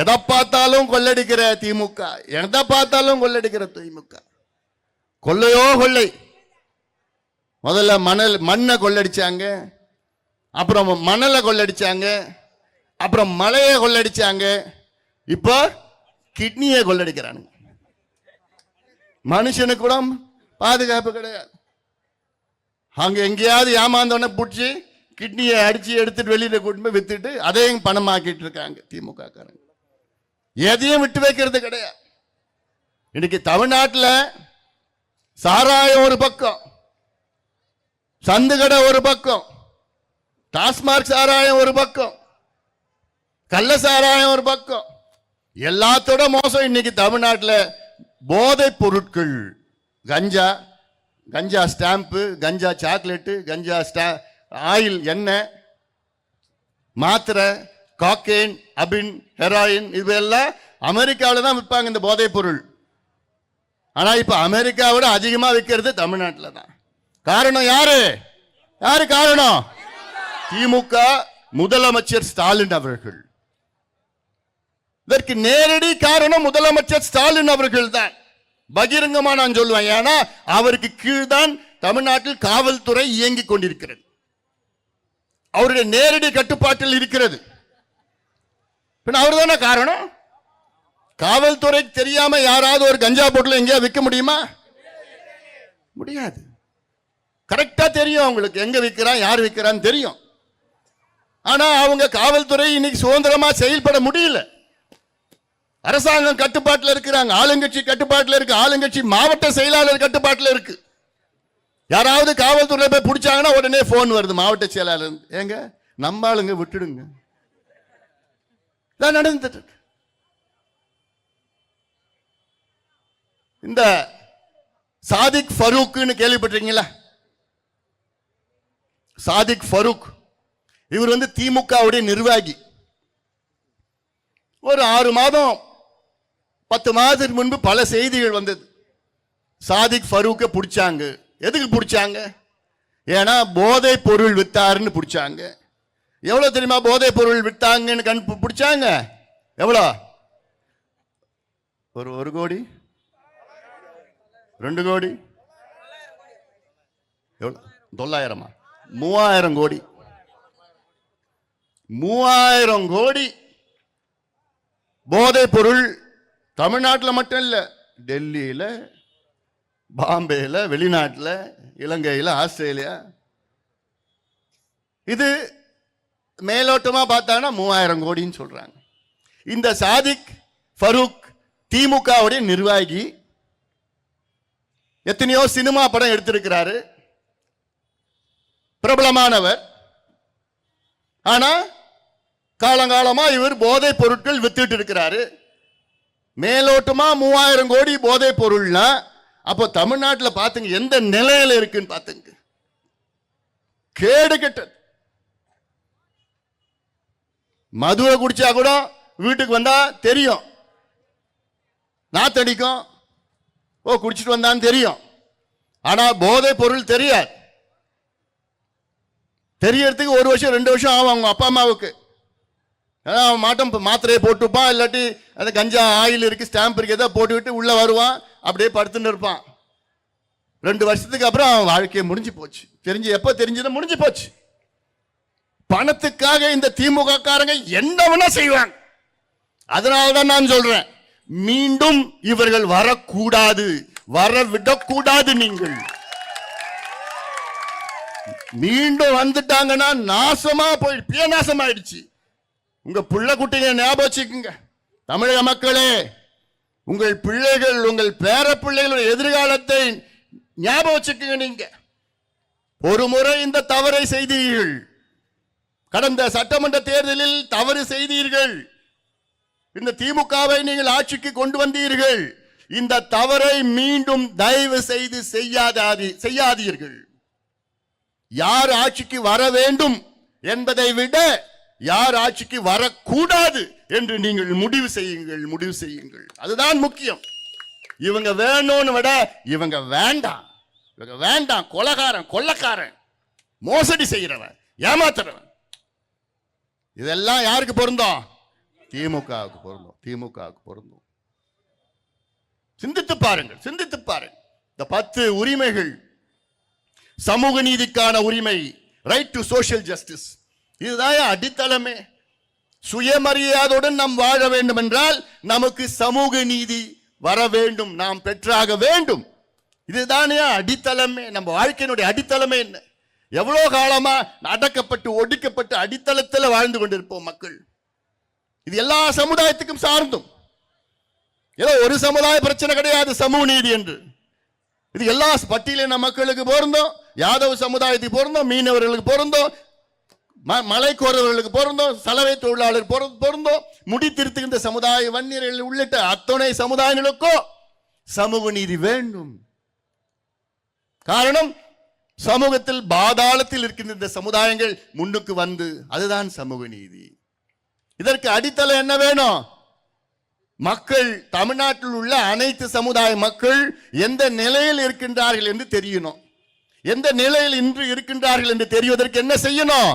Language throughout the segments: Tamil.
எதை பார்த்தாலும் கொள்ளடிக்கிற திமுக, எதை பார்த்தாலும் கொள்ளடிக்கிற திமுக. கொள்ளையோ கொள்ளை. முதல்ல மண்ணை கொள்ளடிச்சாங்க, அப்புறம் மணலை கொள்ளடிச்சாங்க, அப்புறம் மலையை கொள்ளடிச்சாங்க, இப்போ கிட்னியை கொள்ளடிக்கிறானுங்க. மனுஷனுக்கு கூட பாதுகாப்பு கிடையாது. அங்க எங்கேயாவது ஏமாந்தோடனே பிடிச்சி கிட்னியை அடிச்சு எடுத்துட்டு வெளியில கூட்டு போய் வித்துட்டு அதையும் பணமாக்கிட்டு இருக்காங்க திமுக காரங்க. எதையும் விட்டு வைக்கிறது கிடையாது. இன்னைக்கு தமிழ்நாட்டில் சாராயம் ஒரு பக்கம், சந்துகடை ஒரு பக்கம், டாஸ்மார்க் சாராயம் ஒரு பக்கம், கள்ள சாராயம் ஒரு பக்கம், எல்லாத்தோட மோசம் இன்னைக்கு தமிழ்நாட்டில் போதை பொருட்கள். கஞ்சா, கஞ்சா ஸ்டாம்பு, கஞ்சா சாக்லேட்டு, கஞ்சா ஆயில், எண்ணெய், மாத்திரை, காக்கெயின், அபின், ஹெராயின், இதெல்லாம் அமெரிக்காவில் தான் விற்பாங்க இந்த போதை பொருள். ஆனால் இப்போ அமெரிக்காவோட அதிகமாக விற்கிறது தமிழ்நாட்டில் தான். காரணம் யாரு? யாரு காரணம்? திமுக, முதலமைச்சர் ஸ்டாலின் அவர்கள். இதற்கு நேரடி காரணம் முதலமைச்சர் ஸ்டாலின் அவர்கள் தான். பகிரங்கமா நான் சொல்லுவேன். ஏன்னா அவருக்கு கீழ்தான் தமிழ்நாட்டில் காவல்துறை இயங்கிக் கொண்டிருக்கிறது. அவருடைய நேரடி கட்டுப்பாட்டில் இருக்கிறது. அவர் தானே காரணம். காவல்துறை தெரியாம யாராவது ஒரு கஞ்சா பொருள் எங்கேயா விற்க முடியுமா? முடியாது. கரெக்டா தெரியும் அவங்களுக்கு எங்க விற்கிறான், யார் விற்கிறான்னு தெரியும். ஆனா அவங்க காவல்துறை இன்னைக்கு சுதந்திரமா செயல்பட முடியல. அரசாங்கம் கட்டுப்பாட்டில் இருக்கிறாங்க, ஆளுங்கட்சி கட்டுப்பாட்டில் இருக்கு, ஆளுங்கட்சி மாவட்ட செயலாளர் கட்டுப்பாட்டில் இருக்கு. யாராவது காவல்துறை போய் பிடிச்சாங்கன்னா உடனே போன் வருது மாவட்ட செயலாளர், ஏங்க நம்ம ஆளுங்க விட்டுடுங்க. நடந்துட்டு இந்த சாதிக் ஃபரூக்னு கேள்விப்பட்டிருக்கீங்களா? சாதிக் ஃபரூக் இவர் வந்து திமுகவுடைய நிர்வாகி. ஒரு 6 மாதம் 10 மாதத்துக்கு முன்பு பல செய்திகள் வந்தது. சாதிக் ஃபரூக்கை பிடிச்சாங்க. எதுக்கு பிடிச்சாங்க? ஏன்னா போதை பொருள் வித்தாருன்னு பிடிச்சாங்க. எவ்வளவு தெரியுமா போதை பொருள் வித்தாங்கன்னு பிடிச்சாங்க? எவ்வளோ? ஒரு 1 கோடி, 2 கோடி, எவ்வளோ? 900, 3000 கோடி. 3000 கோடி போதை பொருள் தமிழ்நாட்டில் மட்டும் இல்லை, டெல்லியில், பாம்பேயில், வெளிநாட்டில், இலங்கையில், ஆஸ்திரேலியா. இது மேலோட்டமா பார்த்தாங்கன்னா 3000 கோடின்னு சொல்றாங்க. இந்த சாதிக் ஃபரூக் திமுகவுடைய நிர்வாகி. எத்தனையோ சினிமா படம் எடுத்திருக்கிறாரு, பிரபலமானவர். ஆனா காலங்காலமா இவர் போதை பொருட்கள் வித்துட்டு இருக்கிறாரு. மேலோட்டமா 3000 கோடி போதை பொருள்னா அப்போ தமிழ்நாட்டில் பாத்துங்க எந்த நிலையில இருக்குன்னு பாத்துங்க. கேடு கெட்டது. மதுவை குடிச்சா கூட வீட்டுக்கு வந்தா தெரியும், நாத்தடிக்கும், ஓ குடிச்சிட்டு வந்தான்னு தெரியும். ஆனா போதை பொருள் தெரியாது. தெரியறதுக்கு 1 வருஷம் 2 வருஷம் ஆகும் அவங்க அப்பா அம்மாவுக்கு. அவன் மாத்திரையை போட்டுப்பான், இல்லாட்டி அந்த கஞ்சா ஆயில் இருக்கு, ஸ்டாம்ப் இருக்கு, எதாவது போட்டுவிட்டு உள்ள வருவான், அப்படியே படுத்துன்னு இருப்பான். 2 வருஷத்துக்கு அப்புறம் அவன் வாழ்க்கையை முடிஞ்சு போச்சு. எப்ப தெரிஞ்சது? முடிஞ்சு போச்சு. பணத்துக்காக இந்த திமுக காரங்க என்ன வேணா செய்வாங்க. அதனாலதான் நான் சொல்றேன், மீண்டும் இவர்கள் வரக்கூடாது, வர விடக்கூடாது. நீங்கள் மீண்டும் வந்துட்டாங்கன்னா நாசமா போய் நாசமாயிடுச்சு. உங்க பிள்ளை குட்டிங்க ஞாபகம் வச்சுக்குங்க. தமிழக மக்களே, உங்கள் பிள்ளைகள், உங்கள் பேர பிள்ளைகள் எதிர்காலத்தை ஞாபகம் வச்சுக்குங்க. நீங்க ஒரு முறை இந்த தவறை செய்தீர்கள். கடந்த சட்டமன்ற தேர்தலில் தவறு செய்தீர்கள். இந்த திமுகவை நீங்கள் ஆட்சிக்கு கொண்டு வந்தீர்கள். இந்த தவறை மீண்டும் தயவு செய்து செய்யாதீர்கள். யார் ஆட்சிக்கு வர வேண்டும் என்பதை விட யார் ஆட்சிக்கு வரக்கூடாது என்று நீங்கள் முடிவு செய்யுங்கள். அதுதான் முக்கியம். இவங்க வேணும்னு விட இவங்க வேண்டாம். கொலைகாரன், கொள்ளக்காரன், மோசடி செய்கிறவன், ஏமாத்துறவன். இதெல்லாம் யாருக்கு பொருந்தும்? திமுகவுக்கு பொருந்தும். சிந்தித்து பாருங்கள். இந்த 10 உரிமைகள், சமூக நீதிக்கான உரிமை, ரைட் டு சோஷியல் ஜஸ்டிஸ், இதுதான் அடித்தளமே. சுயமரியாதையுடன் நாம் வாழ வேண்டும் என்றால் நமக்கு சமூக நீதி வர வேண்டும், நாம் பெற்றாக வேண்டும். இதுதானே அடித்தளமே. நம்ம வாழ்க்கையினுடைய அடித்தளமே என்ன? எவ்வளவு காலமா அடக்கப்பட்டு ஒடுக்கப்பட்டு அடித்தளத்தில் வாழ்ந்து கொண்டிருப்போம் மக்கள். இது எல்லா சமுதாயத்துக்கும் சார்ந்தும். ஏதோ ஒரு சமுதாய பிரச்சனை கிடையாது சமூக நீதி என்று. இது எல்லா பட்டியலின மக்களுக்கு பொருந்தும், யாதவ சமுதாயத்துக்கு பொருந்தும், மீனவர்களுக்கு பொருந்தும், மலைக்கோரவர்களுக்கு பொருந்தும், சலவை தொழிலாளர் பொருந்தும், முடி திருத்துகின்ற சமுதாய வன்னியர்கள் உள்ளிட்ட அத்தனை சமுதாயங்களுக்கும் சமூக நீதி வேண்டும். காரணம், சமூகத்தில் பாதாளத்தில் இருக்கின்ற இந்த சமுதாயங்கள் முன்னுக்கு வந்து, அதுதான் சமூக நீதி. இதற்கு அடித்தளம் என்ன வேணும்? மக்கள், தமிழ்நாட்டில் உள்ள அனைத்து சமுதாய மக்கள் எந்த நிலையில் இருக்கின்றார்கள் என்று தெரியணும். எந்த நிலையில் இன்று இருக்கின்றார்கள் என்று தெரிவதற்கு என்ன செய்யணும்?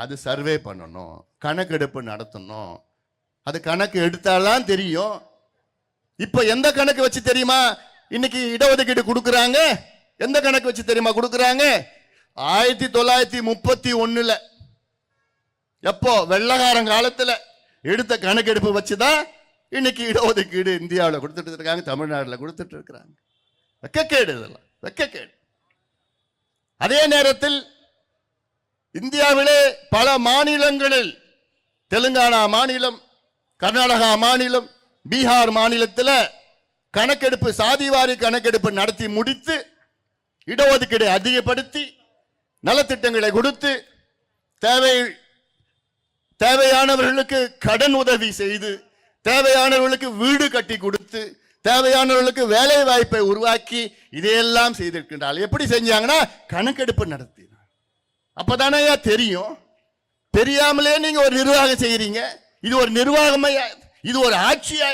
அது சர்வே பண்ணணும், கணக்கெடுப்பு நடத்தணும். அது கணக்கு எடுத்தால்தான் தெரியும். இப்ப எந்த கணக்கு வச்சு தெரியுமா இன்னைக்கு இடஒதுக்கீடு கொடுக்கறாங்க? எந்த கணக்கு வச்சு தெரியுமா கொடுக்கறாங்க? 1931 எப்போ வெள்ளக்காரன் காலத்துல எடுத்த கணக்கெடுப்பு வச்சுதான் இன்னைக்கு இடஒதுக்கீடு இந்தியாவில் கொடுத்துட்டு இருக்காங்க, தமிழ்நாட்டில் கொடுத்துட்டு இருக்கிறாங்க. வெக்கக்கேடு, இதெல்லாம் வெக்கக்கேடு. அதே நேரத்தில் இந்தியாவிலே பல மாநிலங்களில், தெலுங்கானா மாநிலம், கர்நாடகா மாநிலம், பீகார் மாநிலத்தில் கணக்கெடுப்பு, சாதிவாரி கணக்கெடுப்பு நடத்தி முடித்து இடஒதுக்கீடு அதிகப்படுத்தி நலத்திட்டங்களை கொடுத்து தேவையானவர்களுக்கு கடன் உதவி செய்து, தேவையானவர்களுக்கு வீடு கட்டி கொடுத்து, தேவையானவர்களுக்கு வேலை வாய்ப்பை உருவாக்கி இதையெல்லாம் செய்திருக்கின்றார்கள். எப்படி செஞ்சாங்கன்னா கணக்கெடுப்பு நடத்தினார். அப்பதானே தெரியும். தெரியாமலே நீங்க ஒரு நிர்வாகம் செய்யறீங்க. இது ஒரு நிர்வாகமையா? இது ஒரு ஆட்சியா?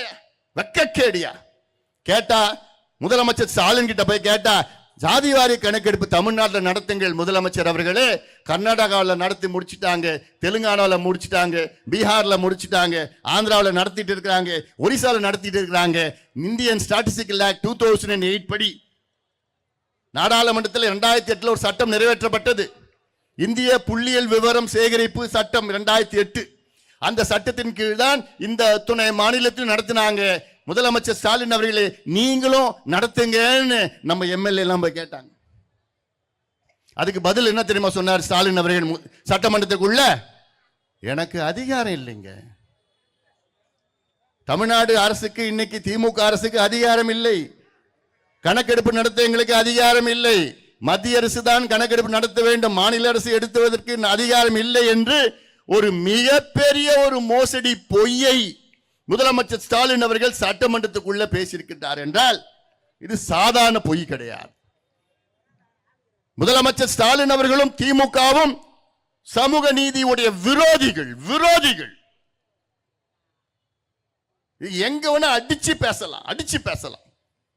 வெக்கக்கேடியா? கேட்டா முதலமைச்சர் ஸ்டாலின் கிட்ட போய் கேட்டா, ஜாதிவாரி கணக்கெடுப்பு தமிழ்நாட்டில் நடத்துங்கள் முதலமைச்சர் அவர்களே, கர்நாடகாவில் நடத்தி முடிச்சுட்டாங்க, தெலுங்கானாவில் முடிச்சுட்டாங்க, பீகார்ல முடிச்சுட்டாங்க, ஆந்திராவில் நடத்திட்டு இருக்கிறாங்க, ஒரிசாவில் நடத்திட்டு இருக்கிறாங்க. இந்தியன் ஸ்டாட்டிஸ்டிக்கல் ஆக்ட் 2008 படி நாடாளுமன்றத்தில் 2008 ஒரு சட்டம் நிறைவேற்றப்பட்டது. இந்திய புள்ளியியல் விவரம் சேகரிப்பு சட்டம் 2008. அந்த சட்டத்தின் கீழ் தான் இந்த துணை மாநிலத்தில் நடத்தினாங்க. முதலமைச்சர் ஸ்டாலின் அவர்களே, நீங்களும் நடத்துங்கன்னு நம்ம எம்எல்ஏ எல்லாம் போய் கேட்டாங்க. அதுக்கு பதில் என்ன தெரியுமா சொன்னார் ஸ்டாலின் அவர்கள் சட்டமன்றத்துக்குள்ள? எனக்கு அதிகாரம் இல்லைங்க. தமிழ்நாடு அரசுக்கு, இன்னைக்கு திமுக அரசுக்கு அதிகாரம் இல்லை. கணக்கெடுப்பு நடத்த எங்களுக்கு அதிகாரம் இல்லை. மத்திய அரசு தான் கணக்கெடுப்பு நடத்த வேண்டும், மாநில அரசு எடுத்துவதற்கு அதிகாரம் இல்லை என்று ஒரு மிகப்பெரிய ஒரு மோசடி பொய்யை முதலமைச்சர் ஸ்டாலின் அவர்கள் சட்டமன்றத்துக்குள்ள பேசியிருக்கிறார் என்றால் இது சாதாரண பொய் கிடையாது. முதலமைச்சர் ஸ்டாலின் அவர்களும் திமுகவும் சமூக நீதியுடைய விரோதிகள். எங்க வேணா அடிச்சு பேசலாம்.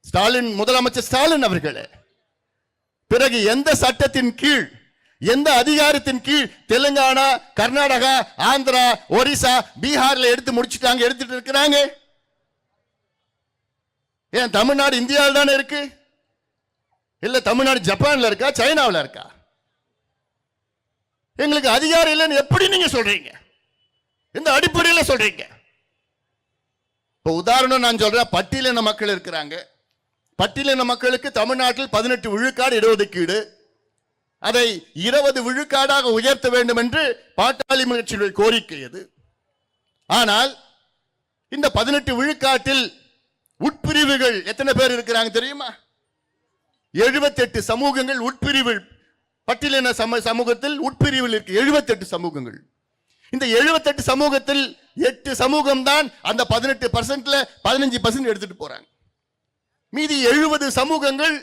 ஸ்டாலின், முதலமைச்சர் ஸ்டாலின் அவர்களே, பிறகு எந்த சட்டத்தின் கீழ், எந்த அதிகாரத்தின் கீழ் தெலுங்கானா, கர்நாடகா, ஆந்திரா, ஒரிசா, பீகார்ல எடுத்துட்டு இருக்கிறாங்க? ஏன் தமிழ்நாடு இந்தியாவில் தானே இருக்கு? இல்ல தமிழ்நாடு ஜப்பான்ல இருக்கா, சைனாவில் இருக்கா? எங்களுக்கு அதிகாரம் இல்லைன்னு எப்படி நீங்க சொல்றீங்க? எந்த அடிப்படையில் சொல்றீங்க? இப்ப உதாரணம் நான் சொல்றேன். பட்டியலின மக்கள் இருக்கிறாங்க. பட்டியலின மக்களுக்கு தமிழ்நாட்டில் 18 விழுக்காடு இடஒதுக்கீடு, அதை 20 விழுக்காடாக உயர்த்த வேண்டும் என்று பாட்டாளி கட்சியுடைய கோரிக்கை அது. ஆனால் இந்த 18 விழுக்காட்டில் உட்பிரிவுகள் எத்தனை பேர் இருக்கிறாங்க தெரியுமா? 78 சமூகங்கள் உட்பிரிவு. பட்டியலின சமூகத்தில் உட்பிரிவில் இருக்கு 78 சமூகங்கள். இந்த 78 சமூகத்தில் 8 சமூகம் தான் அந்த 18%ல 15% எடுத்துட்டு போறாங்க. மீதி 70 சமூகங்கள்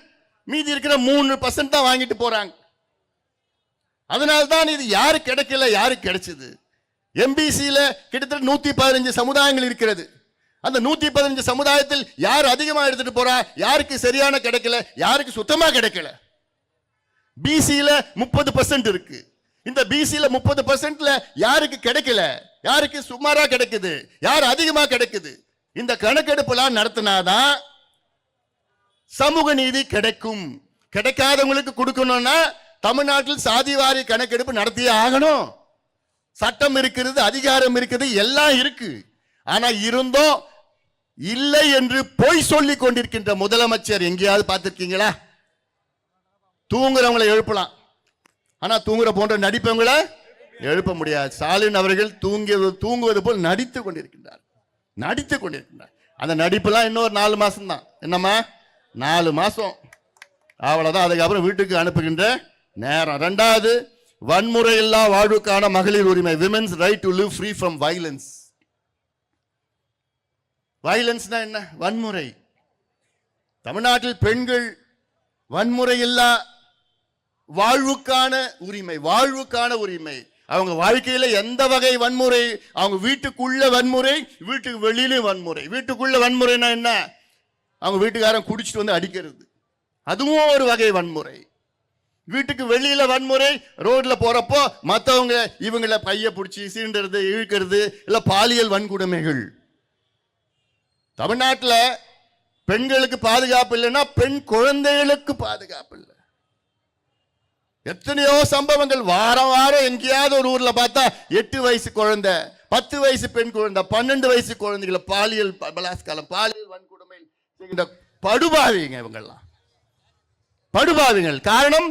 மீதி இருக்கிற 3% தான் வாங்கிட்டு போறாங்க. அதனால்தான் இது யாரு கிடைக்கல, யாரு கிடைச்சது? எம்பிசியில கிட்டத்தட்ட 115 சமுதாயங்கள் இருக்கிறது. அந்த 115 சமுதாயத்தில் யார் அதிகமா எடுத்துட்டு போறா, யாருக்கு சரியான கிடைக்கல, யாருக்கு சுத்தமா கிடைக்கல. பிசியில 30% இருக்கு, இந்த பிசில 30% யாருக்கு கிடைக்கல, யாருக்கு சுமாரா கிடைக்குது, யார் அதிகமா கிடைக்குது. இந்த கணக்கெடுப்புலாம் நடத்தினாதான் சமூக நீதி கிடைக்கும். கிடைக்காதவங்களுக்கு கொடுக்கணும்னா தமிழ்நாட்டில் சாதிவாரி கணக்கெடுப்பு நடத்தியே ஆகணும். சட்டம் இருக்கிறது, அதிகாரம் இருக்குது, எல்லாம் இருக்கு. ஆனா இருந்தோம் இல்லை என்று பொய் சொல்லிக் கொண்டிருக்கின்ற முதலமைச்சர் எங்கேயாவது பார்த்திருக்கீங்களா? தூங்குறவங்களை எழுப்பலாம், ஆனா தூங்குற போன்ற நடிப்பவங்களை எழுப்ப முடியாது. ஸ்டாலின் அவர்கள் தூங்குவது போல் நடித்துக் கொண்டிருக்கின்றார். அந்த நடிப்புலாம் இன்னொரு 4 மாசம் தான். என்னம்மா 4 மாசம் அவ்வளவுதான். அதுக்கப்புறம் வீட்டுக்கு அனுப்புகின்ற நேரம். 2வது, வன்முறை இல்லா வாழ்வுக்கான மகளிர் உரிமை, women's right to live free from violence. வயலன்ஸ்னா என்ன? வன்முறை. தமிழ்நாட்டில் பெண்கள் வன்முறை இல்லா வாழ்வுக்கான உரிமை. அவங்க வாழ்க்கையில எந்த வகை வன்முறை, அவங்க வீட்டுக்குள்ள வன்முறை, வீட்டுக்கு வெளியில வன்முறை. வீட்டுக்குள்ள வன்முறைனா என்ன? அவங்க வீட்டுக்காரன் குடிச்சிட்டு வந்து அடிக்கிறது, அதுவும் ஒரு வகை வன்முறை. வீட்டுக்கு வெளியில வன்முறை, ரோட்ல போறப்போ மற்றவங்க இவங்களை பைய பிடிச்சி சீண்டறது, இழுக்கிறது, இல்ல பாலியல் வன்கொடுமைகள். தமிழ்நாட்டில் பெண்களுக்கு பாதுகாப்பு இல்லைன்னா பெண் குழந்தைகளுக்கு பாதுகாப்பு இல்லை. எத்தனையோ சம்பவங்கள் வாரம் வாரம் எங்கேயாவது ஒரு ஊர்ல பார்த்தா 8 வயசு குழந்தை, 10 வயசு பெண் குழந்தை, 12 வயசு குழந்தைகளை பாலியல் பலாத்காரம், பாலியல் வன்கொடுமை செய்கின்ற படுபாவிங்க. இவங்கெல்லாம் படுபாவிகள். காரணம்,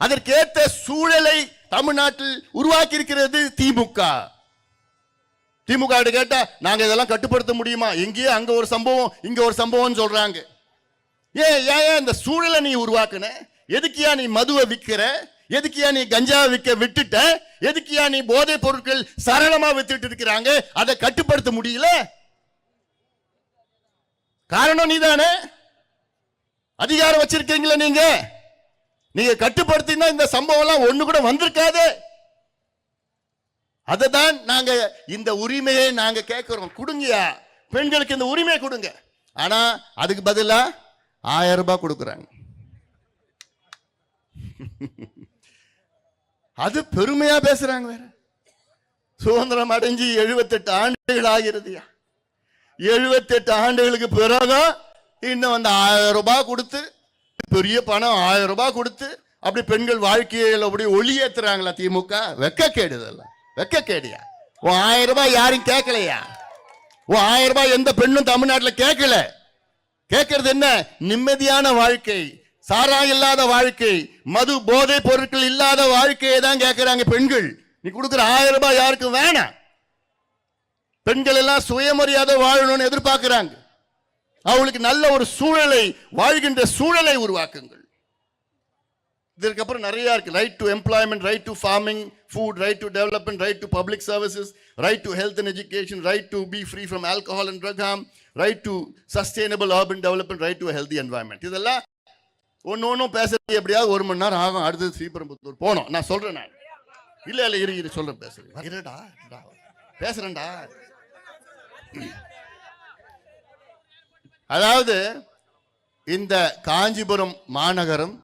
அதற்கேற்ற சூழலை தமிழ்நாட்டில் உருவாக்கி இருக்கிறது திமுக. திமுக கேட்டா நாங்க இதெல்லாம் கட்டுப்படுத்த முடியுமா? எங்கேயோ அங்க ஒரு சம்பவம், இங்க ஒரு சம்பவம் சொல்றாங்க. ஏன் இந்த சூழலை நீ உருவாக்குன? எதுக்கியா நீ மதுவை விற்கிற? எதுக்கியா நீ கஞ்சாவை விற்க விட்டுட்ட? எதுக்கியா நீ போதைப் பொருட்கள் சரளமா வித்துட்டு இருக்கிறாங்க? அதை கட்டுப்படுத்த முடியல. காரணம் நீதானே. அதிகாரம் வச்சிருக்கீங்களா நீங்க கட்டுப்படுத்தினா இந்த சம்பவம் எல்லாம் ஒண்ணு கூட வந்திருக்காது. அதுதான் நாங்க இந்த உரிமையை நாங்க கேட்கிறோம். கொடுங்கயா, பெண்களுக்கு இந்த உரிமையை கொடுங்க. ஆனா அதுக்கு பதிலா 1000 ரூபாய் கொடுக்குறாங்க. அது பெருமையா பேசுறாங்க. வேற சுதந்திரம் அடைஞ்சு 78 ஆண்டுகள் ஆகிறதுயா. 78 ஆண்டுகளுக்கு பிறகு இன்னும் வந்து 1000 ரூபாய் கொடுத்து, பெரிய பணம் 1000 ரூபாய் கொடுத்து அப்படி பெண்கள் வாழ்க்கையில் அப்படி ஒளியேத்துறாங்களா திமுக? வெக்கக்கேடியா. 1000 ரூபாய் யாரும் கேட்கலையா? 1000 ரூபாய் எந்த பெண்ணும் தமிழ்நாட்டில் கேட்கல. கேட்கறது என்ன? நிம்மதியான வாழ்க்கை, சாராயம் இல்லாத வாழ்க்கை, மது போதை பொருட்கள் இல்லாத வாழ்க்கையை தான் கேட்கிறாங்க பெண்கள். நீ கொடுக்குற 1000 ரூபாய் யாருக்கும் வேணாம். பெண்கள் எல்லாம் சுயமரியாதை வாழணும்னு எதிர்பார்க்கிறாங்க. அவங்களுக்கு நல்ல ஒரு சூழலை, வாழ்கின்ற சூழலை உருவாக்குங்கள். இதற்கு அப்புறம் நிறைய இருக்கு. Right to employment, right to farming, food, right to development, right to public services, right to health and education, right to be free from alcohol and drug harm, right to sustainable urban development, right to healthy environment. இதெல்லாம் ஒன்னும் பேசுறது எப்படியாவது 1 மணி நேரம் ஆகும். அடுத்தது ஸ்ரீபெரும்புத்தூர் போனோம். நான் சொல்றேன். நான் இல்ல இரு சொல்றேன். பேசுறேன்டா. அதாவது இந்த காஞ்சிபுரம் மாநகரம்